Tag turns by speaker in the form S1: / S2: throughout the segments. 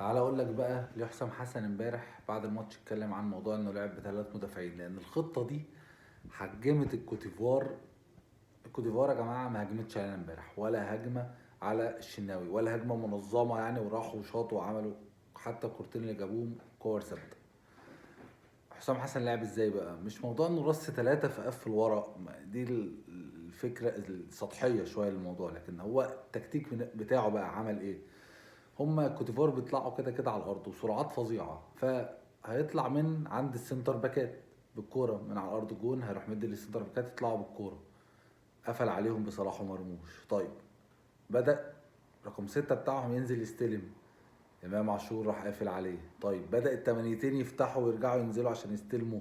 S1: تعال اقول لك بقى ليه حسام حسن امبارح بعد الماتش اتكلم عن موضوع انه لعب بثلاث مدافعين، لان الخطه دي حجمت الكوتيفوار. الكوتيفوار يا جماعه ما هجمتش علينا امبارح، ولا هجمه على الشناوي، ولا هجمه منظمه يعني، وراحوا وشاطوا وعملوا. حتى الكورتين اللي جابوهم كور ثابته. حسام حسن لعب ازاي بقى؟ مش موضوع انه رص ثلاثه فقفل ورا، دي الفكره السطحيه شويه للموضوع، لكن هو التكتيك بتاعه بقى عمل ايه؟ هما كوتيفوار بيطلعوا كده كده على الارض وسرعات فظيعه، فهيطلع من عند السنتر باكات بالكوره من على الارض جون، هيروح مدي للسنتر باكات يطلعوا بالكوره. قفل عليهم بصلاح ومرموش. طيب بدأ رقم ستة بتاعهم ينزل يستلم، امام عاشور راح قافل عليه. طيب بدأ التمانيتين يفتحوا ويرجعوا ينزلوا عشان يستلموا،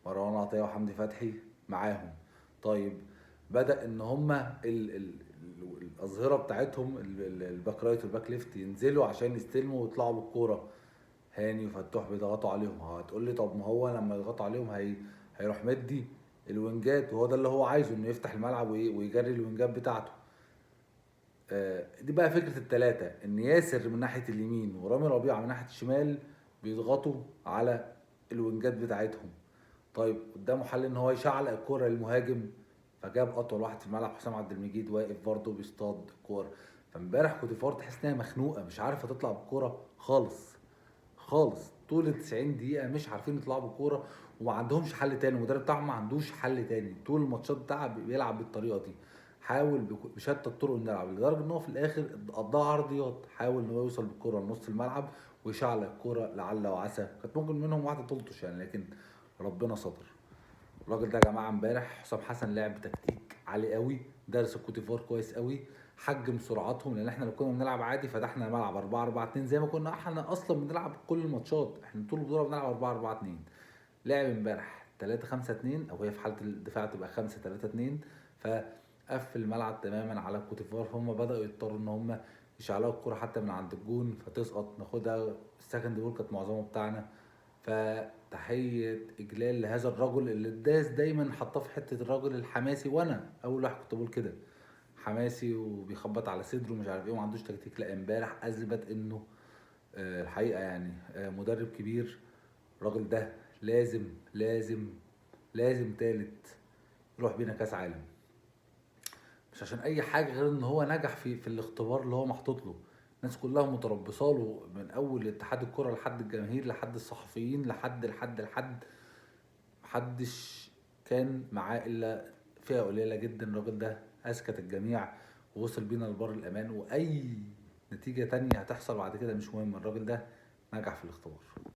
S1: مروان عطية وحمدي فتحي معاهم. طيب بدأ ان هما الاظهرة بتاعتهم الباك رايت والباك ليفت ينزلوا عشان يستلموا ويطلعوا بالكورة. هاني وفتوح بيضغطوا عليهم. هتقول لي طب ما هو لما يضغطوا عليهم هيروح مدي الوينجات، وهو ده اللي هو عايزه، انه يفتح الملعب ويجري الوينجات بتاعته. دي بقى فكره الثلاثه، ان ياسر من ناحيه اليمين ورامي ربيعه من ناحيه الشمال بيضغطوا على الوينجات بتاعتهم. طيب قدامه حل ان هو يشعلق الكوره للمهاجم، فجاب اطول واحد في الملعب حسام عبد المجيد واقف برضه بيصطاد الكوره. فامبارح كوتيفار تحس انها مخنوقه، مش عارفه تطلع بالكوره خالص خالص. طول ال 90 دقيقة مش عارفين يطلعوا بالكورة، وما عندهمش حل تاني. المدرب بتاعهم ما عندوش حل تاني، طول الماتشات بتاعها بيلعب بالطريقة دي. حاول بشتى الطرق انه يلعب، لدرجة ان هو في الاخر قضاها عرضيات، حاول ان هو يوصل بالكورة لنص الملعب ويشعل الكورة لعل وعسى، كانت ممكن منهم واحدة تلطش يعني، لكن ربنا ستر. الراجل ده يا جماعه امبارح حسام حسن لعب بتكتيك عالي قوي، درس الكوتيفوار كويس قوي، حجم سرعاتهم. لان احنا لو كنا بنلعب عادي فتحنا ملعب 4 4 2 زي ما كنا احنا اصلا بنلعب كل الماتشات، احنا طول البطوله بنلعب 4 4 2. لعب امبارح 3 5 2، او هي في حاله الدفاع تبقى 5 3 2. فقفل الملعب تماما على الكوتيفوار، هم بداوا يضطروا ان هم يشعلقوا الكوره حتى من عند الجون فتسقط ناخدها. السكند بول كانت معظمه بتاعنا. فتحية إجلال لهذا الرجل اللي الداس دايما حطاه في حتة الرجل الحماسي، وأنا أول واحد كنت بقول كده، حماسي وبيخبط على صدره ومش عارف إيه وما عندوش تكتيك. لا امبارح أثبت إنه الحقيقة يعني مدرب كبير. الراجل ده لازم لازم لازم تالت يروح بينا كأس عالم، مش عشان اي حاجه غير ان هو نجح في الاختبار اللي هو محطوط له. الناس كلها متربصه له، من اول اتحاد الكره لحد الجماهير لحد الصحفيين لحد محدش كان معاه الا فئه قليله جدا. الراجل ده اسكت الجميع ووصل بينا لبر الامان، واي نتيجه تانية هتحصل بعد كده مش مهم، الراجل ده نجح في الاختبار.